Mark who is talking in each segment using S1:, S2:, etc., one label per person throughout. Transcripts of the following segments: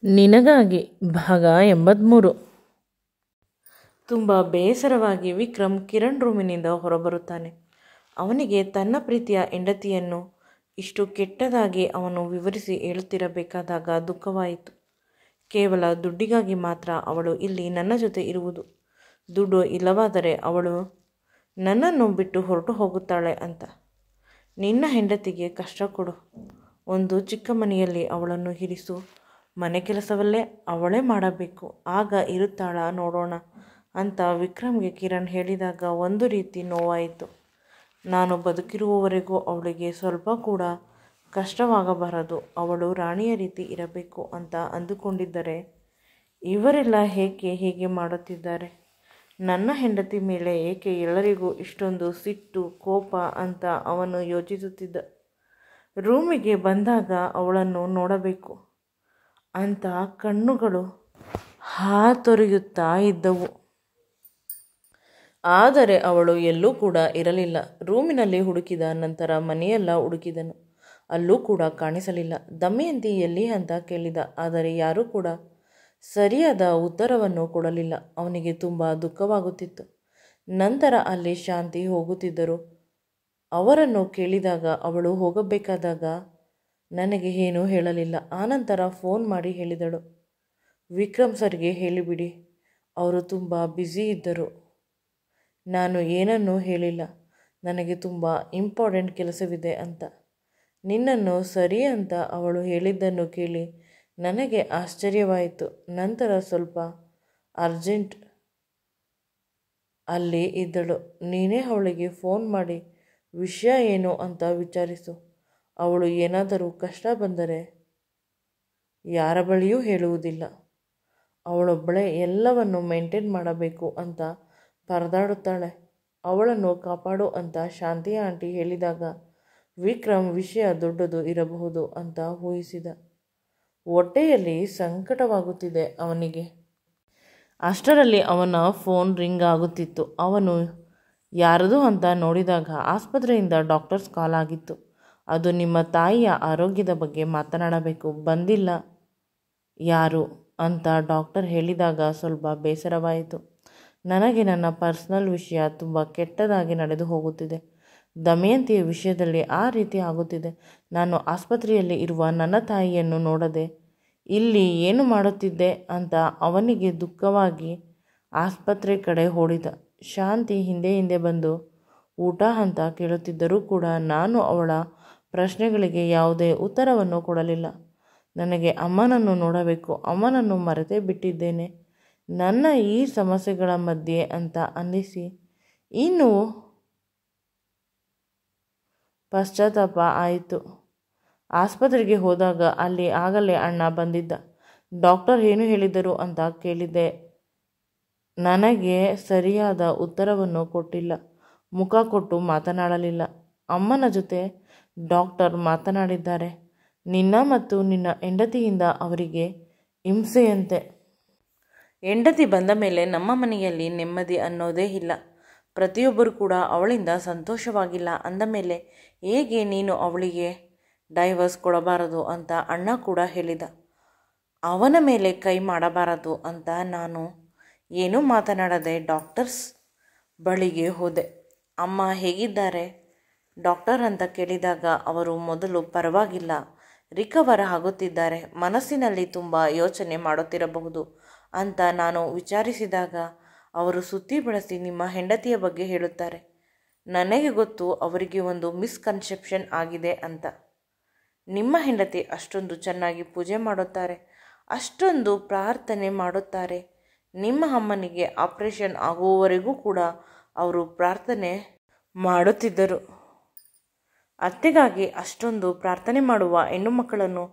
S1: ನಿನಗಾಗಿ ಭಾಗ 83. ತುಂಬ ಬೇಸರವಾಗಿ ವಿಕ್ರಮ್ ಕಿರಣ್ ರೂಮಿನಿಂದ ಹೊರಬರುತ್ತಾನೆ. ಅವನಿಗೆ ತನ್ನ ಪ್ರೀತಿಯ ಹೆಂಡತಿಯನ್ನು ಇಷ್ಟು ಕೆಟ್ಟದಾಗಿ ಅವನು ವಿವರಿಸಿ ಹೇಳುತ್ತಿರಬೇಕಾದಾಗ ದುಃಖವಾಯಿತು. ಕೇವಲ ದುಡ್ಡಿಗಾಗಿ ಮಾತ್ರ ಅವಳು ಇಲ್ಲಿ ನನ್ನ ಜೊತೆ ಇರುವುದು, ದುಡ್ಡು ಇಲ್ಲವಾದರೆ ಅವಳು ನನ್ನನ್ನು ಬಿಟ್ಟು ಹೊರಟು ಹೋಗುತ್ತಾಳೆ ಅಂತ. ನಿನ್ನ ಹೆಂಡತಿಗೆ ಕಷ್ಟ ಕೊಡು, ಒಂದು ಚಿಕ್ಕ ಮನೆಯಲ್ಲಿ ಅವಳನ್ನು ಇರಿಸು, ಮನೆ ಕೆಲಸವಲ್ಲೇ ಅವಳೇ ಮಾಡಬೇಕು, ಆಗ ಇರುತ್ತಾಳ ನೋಡೋಣ ಅಂತ ವಿಕ್ರಮ್ಗೆ ಕಿರಣ್ ಹೇಳಿದಾಗ ಒಂದು ರೀತಿ ನೋವಾಯಿತು. ನಾನು ಬದುಕಿರುವವರೆಗೂ ಅವಳಿಗೆ ಸ್ವಲ್ಪ ಕೂಡ ಕಷ್ಟವಾಗಬಾರದು, ಅವಳು ರಾಣಿಯ ರೀತಿ ಇರಬೇಕು ಅಂತ ಅಂದುಕೊಂಡಿದ್ದರೆ ಇವರೆಲ್ಲ ಏಕೆ ಹೀಗೆ ಮಾಡುತ್ತಿದ್ದಾರೆ? ನನ್ನ ಹೆಂಡತಿ ಮೇಲೆ ಏಕೆ ಎಲ್ಲರಿಗೂ ಇಷ್ಟೊಂದು ಸಿಟ್ಟು ಕೋಪ ಅಂತ ಅವನು ಯೋಚಿಸುತ್ತಿದ್ದ. ರೂಮಿಗೆ ಬಂದಾಗ ಅವಳನ್ನು ನೋಡಬೇಕು ಅಂತ ಕಣ್ಣುಗಳು ಹಾತೊರೆಯುತ್ತಾ ಇದ್ದವು. ಆದರೆ ಅವಳು ಎಲ್ಲೂ ಕೂಡ ಇರಲಿಲ್ಲ. ರೂಮಿನಲ್ಲಿ ಹುಡುಕಿದ ನಂತರ ಮನೆಯೆಲ್ಲ ಹುಡುಕಿದನು, ಅಲ್ಲೂ ಕೂಡ ಕಾಣಿಸಲಿಲ್ಲ. ದಮಯಂತಿ ಎಲ್ಲಿ ಅಂತ ಕೇಳಿದ, ಆದರೆ ಯಾರೂ ಕೂಡ ಸರಿಯಾದ ಉತ್ತರವನ್ನು ಕೊಡಲಿಲ್ಲ. ಅವನಿಗೆ ತುಂಬ ದುಃಖವಾಗುತ್ತಿತ್ತು. ನಂತರ ಅಲ್ಲಿ ಶಾಂತಿ ಹೋಗುತ್ತಿದ್ದರು. ಅವರನ್ನು ಕೇಳಿದಾಗ ಅವಳು ಹೋಗಬೇಕಾದಾಗ ನನಗೆ ಏನೂ ಹೇಳಲಿಲ್ಲ. ಆನಂತರ ಫೋನ್ ಮಾಡಿ ಹೇಳಿದಳು, ವಿಕ್ರಮ್ ಸರ್ಗೆ ಹೇಳಿಬಿಡಿ, ಅವರು ತುಂಬ ಬ್ಯುಸಿ ಇದ್ದರು, ನಾನು ಏನನ್ನೂ ಹೇಳಿಲ್ಲ, ನನಗೆ ತುಂಬ ಇಂಪಾರ್ಟೆಂಟ್ ಕೆಲಸವಿದೆ ಅಂತ. ನಿನ್ನನ್ನು ಸರಿ ಅಂತ ಅವಳು ಹೇಳಿದ್ದನ್ನು ಕೇಳಿ ನನಗೆ ಆಶ್ಚರ್ಯವಾಯಿತು. ನಂತರ ಸ್ವಲ್ಪ ಅರ್ಜೆಂಟ್ ಅಲ್ಲಿ ಇದ್ದಳು, ನೀನೇ ಅವಳಿಗೆ ಫೋನ್ ಮಾಡಿ ವಿಷಯ ಏನು ಅಂತ ವಿಚಾರಿಸು. ಅವಳು ಏನಾದರೂ ಕಷ್ಟ ಬಂದರೆ ಯಾರ ಬಳಿಯೂ ಹೇಳುವುದಿಲ್ಲ, ಅವಳೊಬ್ಬಳೇ ಎಲ್ಲವನ್ನು ಮೇಂಟೈನ್ ಮಾಡಬೇಕು ಅಂತ ಪರದಾಡುತ್ತಾಳೆ, ಅವಳನ್ನು ಕಾಪಾಡು ಅಂತ ಶಾಂತಿ ಆಂಟಿ ಹೇಳಿದಾಗ ವಿಕ್ರಮ್ ವಿಷಯ ದೊಡ್ಡದು ಇರಬಹುದು ಅಂತ ಊಹಿಸಿದ. ಹೊಟ್ಟೆಯಲ್ಲಿ ಸಂಕಟವಾಗುತ್ತಿದೆ ಅವನಿಗೆ. ಅಷ್ಟರಲ್ಲಿ ಅವನ ಫೋನ್ ರಿಂಗ್ ಆಗುತ್ತಿತ್ತು. ಅವನು ಯಾರದು ಅಂತ ನೋಡಿದಾಗ ಆಸ್ಪತ್ರೆಯಿಂದ ಡಾಕ್ಟರ್ಸ್ ಕಾಲ್ ಆಗಿತ್ತು. ಅದು ನಿಮ್ಮ ತಾಯಿಯ ಆರೋಗ್ಯದ ಬಗ್ಗೆ ಮಾತನಾಡಬೇಕು, ಬಂದಿಲ್ಲ ಯಾರು ಅಂತ ಡಾಕ್ಟರ್ ಹೇಳಿದಾಗ ಸ್ವಲ್ಪ ಬೇಸರವಾಯಿತು. ನನಗೆ ನನ್ನ ಪರ್ಸನಲ್ ವಿಷಯ ತುಂಬ ಕೆಟ್ಟದಾಗಿ ನಡೆದು ಹೋಗುತ್ತಿದೆ. ದಮಯಂತಿಯ ವಿಷಯದಲ್ಲಿ ಆ ರೀತಿ ಆಗುತ್ತಿದೆ. ನಾನು ಆಸ್ಪತ್ರೆಯಲ್ಲಿ ಇರುವ ನನ್ನ ತಾಯಿಯನ್ನು ನೋಡದೆ ಇಲ್ಲಿ ಏನು ಮಾಡುತ್ತಿದ್ದೆ ಅಂತ ಅವನಿಗೆ ದುಃಖವಾಗಿ ಆಸ್ಪತ್ರೆ ಕಡೆ ಓಡಿದ. ಶಾಂತಿ ಹಿಂದೆ ಹಿಂದೆ ಬಂದು ಊಟ ಅಂತ ಕೇಳುತ್ತಿದ್ದರೂ ಕೂಡ ನಾನು ಅವಳ ಪ್ರಶ್ನೆಗಳಿಗೆ ಯಾವುದೇ ಉತ್ತರವನ್ನು ಕೊಡಲಿಲ್ಲ. ನನಗೆ ಅಮ್ಮನನ್ನು ನೋಡಬೇಕು, ಅಮ್ಮನನ್ನು ಮರೆತೇ ಬಿಟ್ಟಿದ್ದೇನೆ ನನ್ನ ಈ ಸಮಸ್ಯೆಗಳ ಮಧ್ಯೆ ಅಂತ ಅನ್ನಿಸಿ ಇನ್ನೂ ಪಶ್ಚಾತ್ತಾಪ ಆಯಿತು. ಆಸ್ಪತ್ರೆಗೆ ಹೋದಾಗ ಅಲ್ಲಿ ಆಗಲೇ ಅಣ್ಣ ಬಂದಿದ್ದ. ಡಾಕ್ಟರ್ ಏನು ಹೇಳಿದರು ಅಂತ ಕೇಳಿದೆ. ನನಗೆ ಸರಿಯಾದ ಉತ್ತರವನ್ನು ಕೊಟ್ಟಿಲ್ಲ, ಮುಖ ಕೊಟ್ಟು ಮಾತನಾಡಲಿಲ್ಲ. ಅಮ್ಮನ ಜೊತೆ ಡಾಕ್ಟರ್ ಮಾತನಾಡಿದ್ದಾರೆ, ನಿನ್ನ ಮತ್ತು ನಿನ್ನ ಹೆಂಡತಿಯಿಂದ ಅವರಿಗೆ ಹಿಂಸೆಯಂತೆ. ಹೆಂಡತಿ ಬಂದ ಮೇಲೆ ನಮ್ಮ ಮನೆಯಲ್ಲಿ ನೆಮ್ಮದಿ ಅನ್ನೋದೇ ಇಲ್ಲ, ಪ್ರತಿಯೊಬ್ಬರು ಕೂಡ ಅವಳಿಂದ ಸಂತೋಷವಾಗಿಲ್ಲ ಅಂದ ಮೇಲೆ ಹೇಗೆ ನೀನು ಅವಳಿಗೆ ಡೈವರ್ಸ್ ಕೊಡಬಾರದು ಅಂತ ಅಣ್ಣ ಕೂಡ ಹೇಳಿದ. ಅವನ ಮೇಲೆ ಕೈ ಮಾಡಬಾರದು ಅಂತ ನಾನು ಏನೂ ಮಾತನಾಡದೆ ಡಾಕ್ಟರ್ಸ್ ಬಳಿಗೆ ಹೋದೆ. ಅಮ್ಮ ಹೇಗಿದ್ದಾರೆ ಡಾಕ್ಟರ್ ಅಂತ ಕೇಳಿದಾಗ ಅವರು ಮೊದಲು ಪರವಾಗಿಲ್ಲ, ರಿಕವರ್ ಆಗುತ್ತಿದ್ದಾರೆ, ಮನಸ್ಸಿನಲ್ಲಿ ತುಂಬ ಯೋಚನೆ ಮಾಡುತ್ತಿರಬಹುದು ಅಂತ ನಾನು ವಿಚಾರಿಸಿದಾಗ ಅವರು ಸುತ್ತಿ ಬಳಸಿ ನಿಮ್ಮ ಹೆಂಡತಿಯ ಬಗ್ಗೆ ಹೇಳುತ್ತಾರೆ. ನನಗೆ ಗೊತ್ತು ಅವರಿಗೆ ಒಂದು ಮಿಸ್ಕನ್ಸೆಪ್ಷನ್ ಆಗಿದೆ ಅಂತ. ನಿಮ್ಮ ಹೆಂಡತಿ ಅಷ್ಟೊಂದು ಚೆನ್ನಾಗಿ ಪೂಜೆ ಮಾಡುತ್ತಾರೆ, ಅಷ್ಟೊಂದು ಪ್ರಾರ್ಥನೆ ಮಾಡುತ್ತಾರೆ. ನಿಮ್ಮ ಅಮ್ಮನಿಗೆ ಆಪರೇಷನ್ ಆಗುವವರೆಗೂ ಕೂಡ ಅವರು ಪ್ರಾರ್ಥನೆ ಮಾಡುತ್ತಿದ್ದರು. ಅತ್ತೆಗಾಗಿ ಅಷ್ಟೊಂದು ಪ್ರಾರ್ಥನೆ ಮಾಡುವ ಹೆಣ್ಣು ಮಕ್ಕಳನ್ನು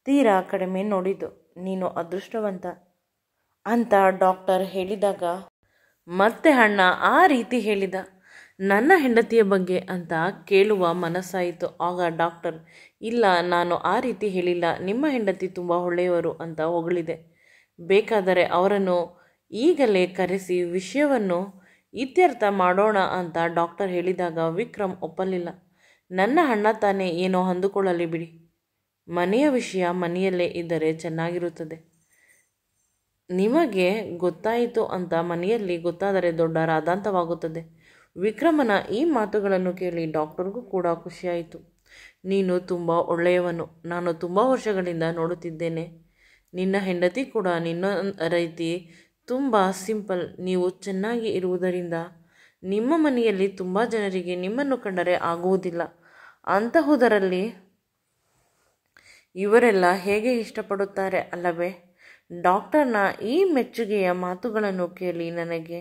S1: ತೀರಾ ಕಡಿಮೆ ನೋಡಿದ್ದು, ನೀನು ಅದೃಷ್ಟವಂತ ಅಂತ ಡಾಕ್ಟರ್ ಹೇಳಿದಾಗ ಮತ್ತೆ ಅಣ್ಣ ಆ ರೀತಿ ಹೇಳಿದ. ನನ್ನ ಹೆಂಡತಿಯ ಬಗ್ಗೆ ಅಂತ ಕೇಳುವ ಮನಸ್ಸಾಯಿತು. ಆಗ ಡಾಕ್ಟರ್, ಇಲ್ಲ ನಾನು ಆ ರೀತಿ ಹೇಳಿಲ್ಲ, ನಿಮ್ಮ ಹೆಂಡತಿ ತುಂಬ ಒಳ್ಳೆಯವರು ಅಂತ ಹೊಗಳಿದೆ. ಬೇಕಾದರೆ ಅವರನ್ನು ಈಗಲೇ ಕರೆಸಿ ವಿಷಯವನ್ನು ಇತ್ಯರ್ಥ ಮಾಡೋಣ ಅಂತ ಡಾಕ್ಟರ್ ಹೇಳಿದಾಗ ವಿಕ್ರಮ್ ಒಪ್ಪಲಿಲ್ಲ. ನನ್ನ ಅಣ್ಣ ತಾನೇ ಏನೋ ಅಂದುಕೊಳ್ಳಲಿ ಬಿಡಿ, ಮನೆಯ ವಿಷಯ ಮನೆಯಲ್ಲೇ ಇದ್ದರೆ ಚೆನ್ನಾಗಿರುತ್ತದೆ. ನಿಮಗೆ ಗೊತ್ತಾಯಿತು ಅಂತ ಮನೆಯಲ್ಲಿ ಗೊತ್ತಾದರೆ ದೊಡ್ಡ ರಾದಾಂತವಾಗುತ್ತದೆ. ವಿಕ್ರಮನ ಈ ಮಾತುಗಳನ್ನು ಕೇಳಿ ಡಾಕ್ಟರ್ಗೂ ಕೂಡ ಖುಷಿಯಾಯಿತು. ನೀನು ತುಂಬ ಒಳ್ಳೆಯವನು. ನಾನು ತುಂಬ ವರ್ಷಗಳಿಂದ ನೋಡುತ್ತಿದ್ದೇನೆ. ನಿನ್ನ ಹೆಂಡತಿ ಕೂಡ ನಿನ್ನ ರೀತಿ ತುಂಬ ಸಿಂಪಲ್. ನೀವು ಚೆನ್ನಾಗಿ ಇರುವುದರಿಂದ ನಿಮ್ಮ ಮನೆಯಲ್ಲಿ ತುಂಬ ಜನರಿಗೆ ನಿಮ್ಮನ್ನು ಕಂಡರೆ ಆಗುವುದಿಲ್ಲ. ಅಂತಹುದರಲ್ಲಿ ಇವರೆಲ್ಲ ಹೇಗೆ ಇಷ್ಟಪಡುತ್ತಾರೆ ಅಲ್ಲವೇ? ಡಾಕ್ಟರ್ನ ಈ ಮೆಚ್ಚುಗೆಯ ಮಾತುಗಳನ್ನು ಕೇಳಿ ನನಗೆ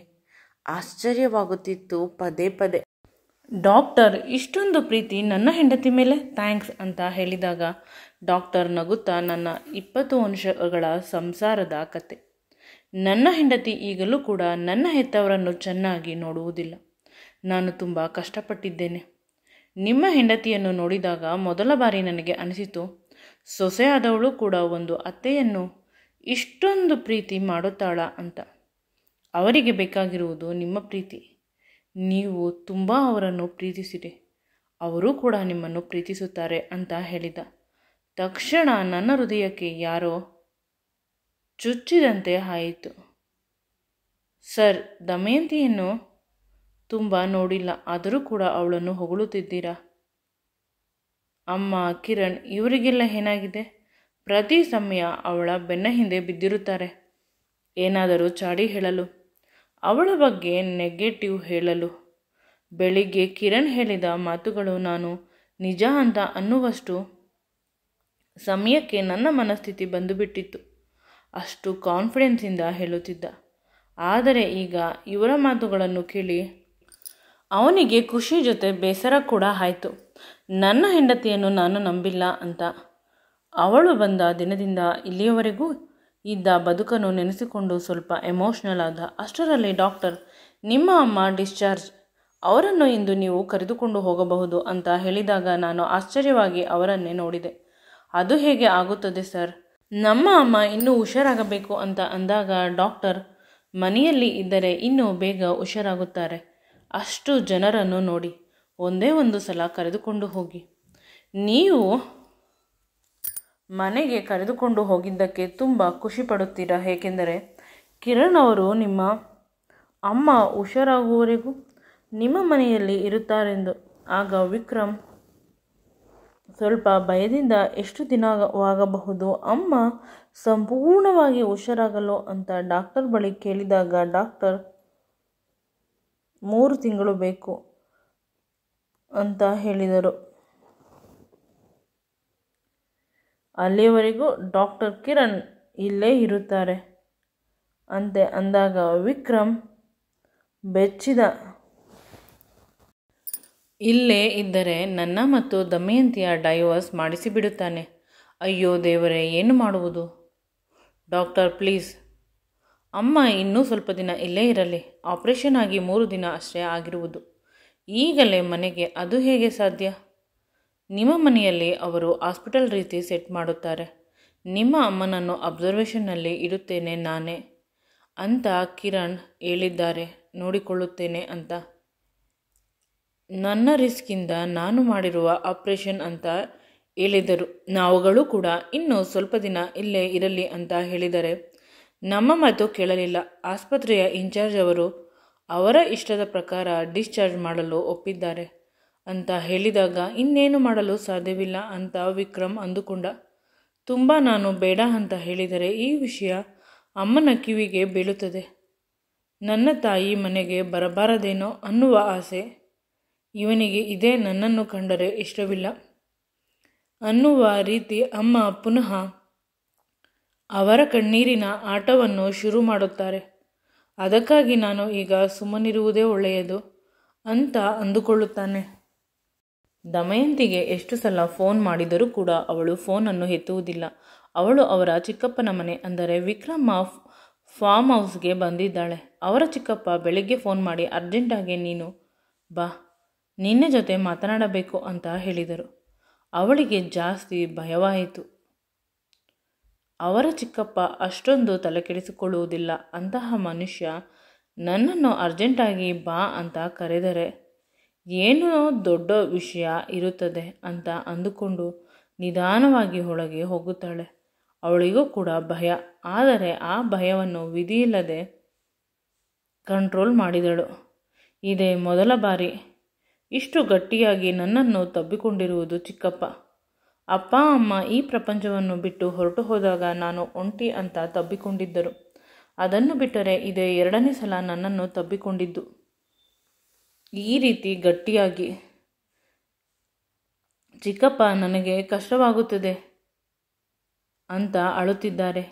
S1: ಆಶ್ಚರ್ಯವಾಗುತ್ತಿತ್ತು. ಪದೇ ಪದೇ ಡಾಕ್ಟರ್ ಇಷ್ಟೊಂದು ಪ್ರೀತಿ ನನ್ನ ಹೆಂಡತಿ ಮೇಲೆ ಥ್ಯಾಂಕ್ಸ್ ಅಂತ ಹೇಳಿದಾಗ ಡಾಕ್ಟರ್ ನಗುತ್ತಾ, ನನ್ನ 20 ವರ್ಷಗಳ ಸಂಸಾರದ ಕತೆ. ನನ್ನ ಹೆಂಡತಿ ಈಗಲೂ ಕೂಡ ನನ್ನ ಹೆತ್ತವರನ್ನು ಚೆನ್ನಾಗಿ ನೋಡುವುದಿಲ್ಲ. ನಾನು ತುಂಬ ಕಷ್ಟಪಟ್ಟಿದ್ದೇನೆ. ನಿಮ್ಮ ಹೆಂಡತಿಯನ್ನು ನೋಡಿದಾಗ ಮೊದಲ ಬಾರಿ ನನಗೆ ಅನಿಸಿತು, ಸೊಸೆಯಾದವಳು ಕೂಡ ಒಂದು ಅತ್ತೆಯನ್ನು ಇಷ್ಟೊಂದು ಪ್ರೀತಿ ಮಾಡುತ್ತಾಳ ಅಂತ. ಅವರಿಗೆ ಬೇಕಾಗಿರುವುದು ನಿಮ್ಮ ಪ್ರೀತಿ. ನೀವು ತುಂಬ ಅವರನ್ನು ಪ್ರೀತಿಸಿದೆ, ಅವರು ಕೂಡ ನಿಮ್ಮನ್ನು ಪ್ರೀತಿಸುತ್ತಾರೆ ಅಂತ ಹೇಳಿದ ತಕ್ಷಣ ನನ್ನ ಹೃದಯಕ್ಕೆ ಯಾರೋ ಚುಚ್ಚಿದಂತೆ ಆಯಿತು. ಸರ್, ದಮಯಂತಿಯನ್ನು ತುಂಬ ನೋಡಿಲ್ಲ, ಆದರೂ ಕೂಡ ಅವಳನ್ನು ಹೊಗಳುತ್ತಿದ್ದೀರಾ? ಅಮ್ಮ, ಕಿರಣ್ ಇವರಿಗೆಲ್ಲ ಏನಾಗಿದೆ? ಪ್ರತಿ ಸಮಯ ಅವಳ ಬೆನ್ನ ಹಿಂದೆ ಬಿದ್ದಿರುತ್ತಾರೆ. ಏನಾದರೂ ಚಾಡಿ ಹೇಳಲು, ಅವಳ ಬಗ್ಗೆ ನೆಗೆಟಿವ್ ಹೇಳಲು. ಬೆಳಿಗ್ಗೆ ಕಿರಣ್ ಹೇಳಿದ ಮಾತುಗಳು ನಾನು ನಿಜ ಅಂತ ಅನ್ನುವಷ್ಟು ಸಮಯಕ್ಕೆ ನನ್ನ ಮನಸ್ಥಿತಿ ಬಂದುಬಿಟ್ಟಿತ್ತು. ಅಷ್ಟು ಕಾನ್ಫಿಡೆನ್ಸಿಂದ ಹೇಳುತ್ತಿದ್ದ. ಆದರೆ ಈಗ ಇವರ ಮಾತುಗಳನ್ನು ಕೇಳಿ ಅವನಿಗೆ ಖುಷಿ ಜೊತೆ ಬೇಸರ ಕೂಡ ಆಯಿತು. ನನ್ನ ಹೆಂಡತಿಯನ್ನು ನಾನು ನಂಬಿಲ್ಲ ಅಂತ. ಅವಳು ಬಂದ ದಿನದಿಂದ ಇಲ್ಲಿಯವರೆಗೂ ಇದ್ದ ಬದುಕನ್ನು ನೆನೆಸಿಕೊಂಡು ಸ್ವಲ್ಪ ಎಮೋಷ್ನಲ್ ಆದ. ಅಷ್ಟರಲ್ಲಿ ಡಾಕ್ಟರ್, ನಿಮ್ಮ ಅಮ್ಮ ಡಿಸ್ಚಾರ್ಜ್, ಅವರನ್ನು ಇಂದು ನೀವು ಕರೆದುಕೊಂಡು ಹೋಗಬಹುದು ಅಂತ ಹೇಳಿದಾಗ ನಾನು ಆಶ್ಚರ್ಯವಾಗಿ ಅವರನ್ನೇ ನೋಡಿದೆ. ಅದು ಹೇಗೆ ಆಗುತ್ತದೆ ಸರ್? ನಮ್ಮ ಅಮ್ಮ ಇನ್ನೂ ಹುಷಾರಾಗಬೇಕು ಅಂತ ಅಂದಾಗ ಡಾಕ್ಟರ್, ಮನೆಯಲ್ಲಿ ಇದ್ದರೆ ಇನ್ನೂ ಬೇಗ ಹುಷಾರಾಗುತ್ತಾರೆ. ಅಷ್ಟು ಜನರನ್ನು ನೋಡಿ ಒಂದೇ ಒಂದು ಸಲ ಕರೆದುಕೊಂಡು ಹೋಗಿ. ನೀವು ಮನೆಗೆ ಕರೆದುಕೊಂಡು ಹೋಗಿದ್ದಕ್ಕೆ ತುಂಬ ಖುಷಿ ಪಡುತ್ತೀರಾ, ಏಕೆಂದರೆ ಕಿರಣ್ ಅವರು ನಿಮ್ಮ ಅಮ್ಮ ಹುಷಾರಾಗುವವರೆಗೂ ನಿಮ್ಮ ಮನೆಯಲ್ಲಿ ಇರುತ್ತಾರೆಂದು. ಆಗ ವಿಕ್ರಮ್ ಸ್ವಲ್ಪ ಭಯದಿಂದ, ಎಷ್ಟು ದಿನವಾಗಬಹುದು ಅಮ್ಮ ಸಂಪೂರ್ಣವಾಗಿ ಹುಷಾರಾಗಲು ಅಂತ ಡಾಕ್ಟರ್ ಬಳಿ ಕೇಳಿದಾಗ ಡಾಕ್ಟರ್ 3 ತಿಂಗಳು ಬೇಕು ಅಂತ ಹೇಳಿದರು. ಅಲ್ಲಿಯವರೆಗೂ ಡಾಕ್ಟರ್ ಕಿರಣ್ ಇಲ್ಲೇ ಇರುತ್ತಾರೆ ಅಂತೆ ಅಂದಾಗ ವಿಕ್ರಮ್ ಬೆಚ್ಚಿದ. ಇಲ್ಲೇ ಇದ್ದರೆ ನನ್ನ ಮತ್ತು ದಮಯಂತಿಯ ಡೈವರ್ಸ್ ಮಾಡಿಸಿಬಿಡುತ್ತಾನೆ. ಅಯ್ಯೋ ದೇವರೇ, ಏನು ಮಾಡುವುದು? ಡಾಕ್ಟರ್ ಪ್ಲೀಸ್, ಅಮ್ಮ ಇನ್ನೂ ಸ್ವಲ್ಪ ದಿನ ಇಲ್ಲೇ ಇರಲಿ. ಆಪರೇಷನ್ ಆಗಿ 3 ದಿನ ಅಷ್ಟೇ ಆಗಿರುವುದು. ಈಗಲೇ ಮನೆಗೆ ಅದು ಹೇಗೆ ಸಾಧ್ಯ? ನಿಮ್ಮ ಮನೆಯಲ್ಲಿ ಅವರು ಹಾಸ್ಪಿಟಲ್ ರೀತಿ ಸೆಟ್ ಮಾಡುತ್ತಾರೆ. ನಿಮ್ಮ ಅಮ್ಮನನ್ನು ಅಬ್ಸರ್ವೇಷನ್ನಲ್ಲಿ ಇಡುತ್ತೇನೆ ನಾನೇ ಅಂತ ಕಿರಣ್ ಹೇಳಿದ್ದಾರೆ. ನೋಡಿಕೊಳ್ಳುತ್ತೇನೆ ಅಂತ. ನನ್ನ ರಿಸ್ಕಿಂದ ನಾನು ಮಾಡಿರುವ ಆಪರೇಷನ್ ಅಂತ ಹೇಳಿದರು. ನಾವುಗಳು ಕೂಡ ಇನ್ನೂ ಸ್ವಲ್ಪ ದಿನ ಇಲ್ಲೇ ಇರಲಿ ಅಂತ ಹೇಳಿದರೆ ನಮ್ಮ ಮಾತು ಕೇಳಲಿಲ್ಲ. ಆಸ್ಪತ್ರೆಯ ಇನ್ಚಾರ್ಜ್ ಅವರು ಅವರ ಇಷ್ಟದ ಪ್ರಕಾರ ಡಿಸ್ಚಾರ್ಜ್ ಮಾಡಲು ಒಪ್ಪಿದ್ದಾರೆ ಅಂತ ಹೇಳಿದಾಗ ಇನ್ನೇನು ಮಾಡಲು ಸಾಧ್ಯವಿಲ್ಲ ಅಂತ ವಿಕ್ರಮ್ ಅಂದುಕೊಂಡ. ತುಂಬ ನಾನು ಬೇಡ ಅಂತ ಹೇಳಿದರೆ ಈ ವಿಷಯ ಅಮ್ಮನ ಕಿವಿಗೆ ಬೀಳುತ್ತದೆ. ನನ್ನ ತಾಯಿ ಮನೆಗೆ ಬರಬಾರದೇನೋ ಅನ್ನುವ ಆಸೆ ಇವನಿಗೆ ಇದೆ. ನನ್ನನ್ನು ಕಂಡರೆ ಇಷ್ಟವಿಲ್ಲ ಅನ್ನುವ ರೀತಿ ಅಮ್ಮ ಪುನಃ ಅವರ ಕಣ್ಣೀರಿನ ಆಟವನ್ನು ಶುರು ಮಾಡುತ್ತಾರೆ. ಅದಕ್ಕಾಗಿ ನಾನು ಈಗ ಸುಮ್ಮನಿರುವುದೇ ಒಳ್ಳೆಯದು ಅಂತ ಅಂದುಕೊಳ್ಳುತ್ತಾನೆ. ದಮಯಂತಿಗೆ ಎಷ್ಟು ಸಲ ಫೋನ್ ಮಾಡಿದರೂ ಕೂಡ ಅವಳು ಫೋನನ್ನು ಎತ್ತುವುದಿಲ್ಲ. ಅವಳು ಅವರ ಚಿಕ್ಕಪ್ಪನ ಮನೆ ಅಂದರೆ ವಿಕ್ರಮ್ ಫಾರ್ಮ್ ಹೌಸ್ಗೆ ಬಂದಿದ್ದಾಳೆ. ಅವರ ಚಿಕ್ಕಪ್ಪ ಬೆಳಿಗ್ಗೆ ಫೋನ್ ಮಾಡಿ ಅರ್ಜೆಂಟಾಗಿ ನೀನು ಬಾ, ನಿನ್ನ ಜೊತೆ ಮಾತನಾಡಬೇಕು ಅಂತ ಹೇಳಿದರು. ಅವಳಿಗೆ ಜಾಸ್ತಿ ಭಯವಾಯಿತು. ಅವರ ಚಿಕ್ಕಪ್ಪ ಅಷ್ಟೊಂದು ತಲೆಕೆಡಿಸಿಕೊಳ್ಳುವುದಿಲ್ಲ. ಅಂತಹ ಮನುಷ್ಯ ನನ್ನನ್ನು ಅರ್ಜೆಂಟಾಗಿ ಬಾ ಅಂತ ಕರೆದರೆ ಏನೋ ದೊಡ್ಡ ವಿಷಯ ಇರುತ್ತದೆ ಅಂತ ಅಂದುಕೊಂಡು ನಿಧಾನವಾಗಿ ಒಳಗೆ ಹೋಗುತ್ತಾಳೆ.
S2: ಅವಳಿಗೂ ಕೂಡ ಭಯ. ಆದರೆ ಆ ಭಯವನ್ನು ವಿಧಿಯಿಲ್ಲದೆ ಕಂಟ್ರೋಲ್ ಮಾಡಿದಳು. ಇದೇ ಮೊದಲ ಬಾರಿ ಇಷ್ಟು ಗಟ್ಟಿಯಾಗಿ ನನ್ನನ್ನು ತಬ್ಬಿಕೊಂಡಿರುವುದು ಚಿಕ್ಕಪ್ಪ. ಅಪ್ಪ ಅಮ್ಮ ಈ ಪ್ರಪಂಚವನ್ನು ಬಿಟ್ಟು ಹೊರಟು ಹೋದಾಗ ನಾನು ಒಂಟಿ ಅಂತ ತಬ್ಬಿಕೊಂಡಿದ್ದರು. ಅದನ್ನು ಬಿಟ್ಟರೆ ಇದೇ 2ನೇ ಸಲ ನನ್ನನ್ನು ತಬ್ಬಿಕೊಂಡಿದ್ದು. ಈ ರೀತಿ ಗಟ್ಟಿಯಾಗಿ ಚಿಕ್ಕಪ್ಪ ನನಗೆ ಕಷ್ಟವಾಗುತ್ತದೆ ಅಂತ ಅಳುತ್ತಿದ್ದಾರೆ.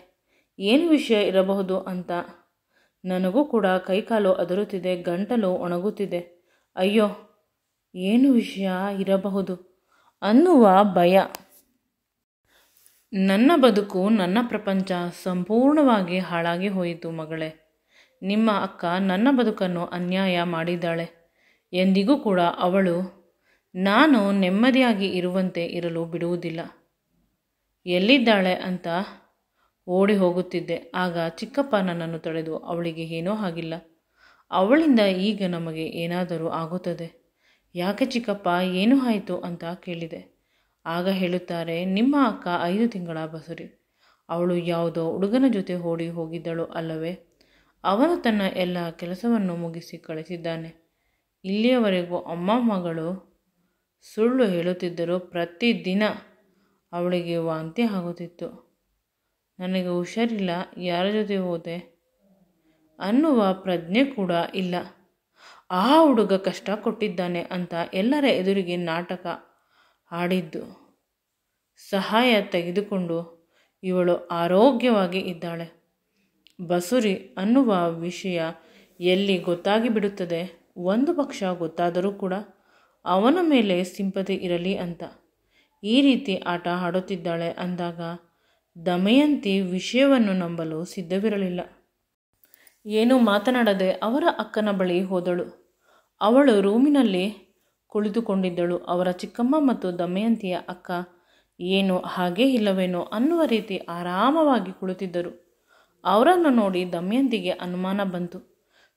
S2: ಏನು ವಿಷಯ ಇರಬಹುದು ಅಂತ ನನಗೂ ಕೂಡ ಕೈಕಾಲು ಅದರುತ್ತಿದೆ, ಗಂಟಲು ಒಣಗುತ್ತಿದೆ. ಅಯ್ಯೋ, ಏನು ವಿಷಯ ಇರಬಹುದು ಅನ್ನುವ ಭಯ. ನನ್ನ ಬದುಕು, ನನ್ನ ಪ್ರಪಂಚ ಸಂಪೂರ್ಣವಾಗಿ ಹಾಳಾಗಿ ಹೋಯಿತು ಮಗಳೇ. ನಿಮ್ಮ ಅಕ್ಕ ನನ್ನ ಬದುಕನ್ನು ಅನ್ಯಾಯ ಮಾಡಿದ್ದಾಳೆ. ಎಂದಿಗೂ ಕೂಡ ಅವಳು ನಾನು ನೆಮ್ಮದಿಯಾಗಿ ಇರುವಂತೆ ಇರಲು ಬಿಡುವುದಿಲ್ಲ. ಎಲ್ಲಿದ್ದಾಳೆ ಅಂತ ಓಡಿ ಹೋಗುತ್ತಿದ್ದೆ. ಆಗ ಚಿಕ್ಕಪ್ಪ ನನ್ನನ್ನು ತಡೆದು, ಅವಳಿಗೆ ಏನೂ ಆಗಿಲ್ಲ, ಅವಳಿಂದ ಈಗ ನಮಗೆ ಏನಾದರೂ ಆಗುತ್ತದೆ. ಯಾಕೆ ಚಿಕ್ಕಪ್ಪ, ಏನು ಆಯಿತು ಅಂತ ಕೇಳಿದೆ. ಆಗ ಹೇಳುತ್ತಾರೆ, ನಿಮ್ಮ ಅಕ್ಕ 5 ತಿಂಗಳ ಬಸುರಿ. ಅವಳು ಯಾವುದೋ ಹುಡುಗನ ಜೊತೆ ಓಡಿ ಹೋಗಿದ್ದಳು ಅಲ್ಲವೇ? ಅವನು ತನ್ನ ಎಲ್ಲ ಕೆಲಸವನ್ನು ಮುಗಿಸಿ ಕಳಿಸಿದ್ದಾನೆ. ಇಲ್ಲಿಯವರೆಗೂ ಅಮ್ಮ ಮಗಳು ಸುಳ್ಳು ಹೇಳುತ್ತಿದ್ದರು. ಪ್ರತಿದಿನ ಅವಳಿಗೆ ವಾಂತಿ ಆಗುತ್ತಿತ್ತು. ನನಗೆ ಹುಷಾರಿಲ್ಲ, ಯಾರ ಜೊತೆ ಹೋದೆ ಅನ್ನುವ ಪ್ರಜ್ಞೆ ಕೂಡ ಇಲ್ಲ. ಆ ಹುಡುಗ ಕಷ್ಟ ಕೊಟ್ಟಿದ್ದಾನೆ ಅಂತ ಎಲ್ಲರ ಎದುರಿಗೆ ನಾಟಕ ಆಡಿದ್ದು ಸಹಾಯ ತೆಗೆದುಕೊಂಡು ಇವಳು ಆರೋಗ್ಯವಾಗಿ ಇದ್ದಾಳೆ. ಬಸುರಿ ಅನ್ನುವ ವಿಷಯ ಎಲ್ಲಿ ಗೊತ್ತಾಗಿ ಬಿಡುತ್ತದೆ. ಒಂದು ಪಕ್ಷ ಗೊತ್ತಾದರೂ ಕೂಡ ಅವನ ಮೇಲೆ ಸಿಂಪತಿ ಇರಲಿ ಅಂತ ಈ ರೀತಿ ಆಟ ಆಡುತ್ತಿದ್ದಾಳೆ ಅಂದಾಗ ದಮಯಂತಿ ವಿಷಯವನ್ನು ನಂಬಲು ಸಿದ್ಧವಿರಲಿಲ್ಲ. ಏನೂ ಮಾತನಾಡದೆ ಅವರ ಅಕ್ಕನ ಬಳಿ ಹೋದಳು. ಅವಳು ರೂಮಿನಲ್ಲಿ ಕುಳಿತುಕೊಂಡಿದ್ದಳು. ಅವರ ಚಿಕ್ಕಮ್ಮ ಮತ್ತು ದಮಯಂತಿಯ ಅಕ್ಕ ಏನು ಹಾಗೇ ಇಲ್ಲವೇನೋ ಅನ್ನುವ ರೀತಿ ಆರಾಮವಾಗಿ ಕುಳಿತಿದ್ದರು. ಅವರನ್ನು ನೋಡಿ ದಮಯಂತಿಗೆ ಅನುಮಾನ ಬಂತು.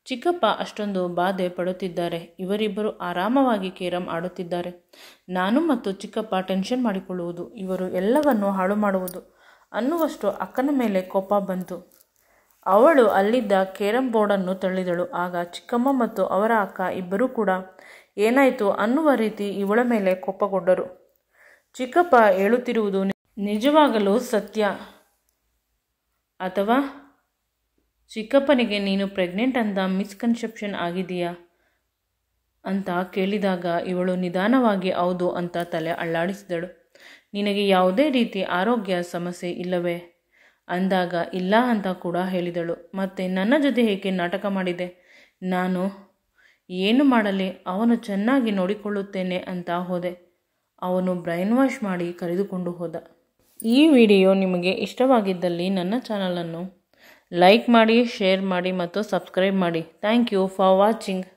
S2: ಚಿಕ್ಕಪ್ಪ ಅಷ್ಟೊಂದು ಬಾಧೆ ಪಡುತ್ತಿದ್ದಾರೆ, ಇವರಿಬ್ಬರು ಆರಾಮವಾಗಿ ಕೇರಂ ಆಡುತ್ತಿದ್ದಾರೆ. ನಾನು ಮತ್ತು ಚಿಕ್ಕಪ್ಪ ಟೆನ್ಷನ್ ಮಾಡಿಕೊಳ್ಳುವುದು, ಇವರು ಎಲ್ಲವನ್ನು ಹಾಳು ಮಾಡುವುದು ಅನ್ನುವಷ್ಟು ಅಕ್ಕನ ಮೇಲೆ ಕೋಪ ಬಂತು. ಅವಳು ಅಲ್ಲಿದ್ದ ಕೇರಂ ಬೋರ್ಡನ್ನು ತಳ್ಳಿದಳು. ಆಗ ಚಿಕ್ಕಮ್ಮ ಮತ್ತು ಅವರ ಅಕ್ಕ ಇಬ್ಬರೂ ಕೂಡ ಏನಾಯಿತು ಅನ್ನುವ ರೀತಿ ಇವಳ ಮೇಲೆ ಕೋಪಗೊಂಡರು. ಚಿಕ್ಕಪ್ಪ ಹೇಳುತ್ತಿರುವುದು ನಿಜವಾಗಲೂ ಸತ್ಯ, ಅಥವಾ ಚಿಕ್ಕಪ್ಪನಿಗೆ ನೀನು ಪ್ರೆಗ್ನೆಂಟ್ ಅಂತ ಮಿಸ್ಕನ್ಸೆಪ್ಷನ್ ಆಗಿದೆಯಾ ಅಂತ ಕೇಳಿದಾಗ ಇವಳು ನಿಧಾನವಾಗಿ ಹೌದು ಅಂತ ತಲೆ ಅಲ್ಲಾಡಿಸಿದಳು. ನಿನಗೆ ಯಾವುದೇ ರೀತಿ ಆರೋಗ್ಯ ಸಮಸ್ಯೆ ಇಲ್ಲವೇ ಅಂದಾಗ ಇಲ್ಲ ಅಂತ ಕೂಡ ಹೇಳಿದಳು. ಮತ್ತೆ ನನ್ನ ಜೊತೆ ಏಕೆ ನಾಟಕ ಮಾಡಿದೆ? ನಾನು ಏನು ಮಾಡಲಿ, ಅವನು ಚೆನ್ನಾಗಿ ನೋಡಿಕೊಳ್ಳುತ್ತೇನೆ ಅಂತ ಹೋದೆ. ಅವನು ಬ್ರೈನ್ ವಾಶ್ ಮಾಡಿ ಕರೆದುಕೊಂಡು ಹೋದ. ಈ ವಿಡಿಯೋ ನಿಮಗೆ ಇಷ್ಟವಾಗಿದ್ದಲ್ಲಿ ನನ್ನ ಚಾನಲನ್ನು ಲೈಕ್ ಮಾಡಿ, ಶೇರ್ ಮಾಡಿ ಮತ್ತು ಸಬ್ಸ್ಕ್ರೈಬ್ ಮಾಡಿ. Thank you for watching.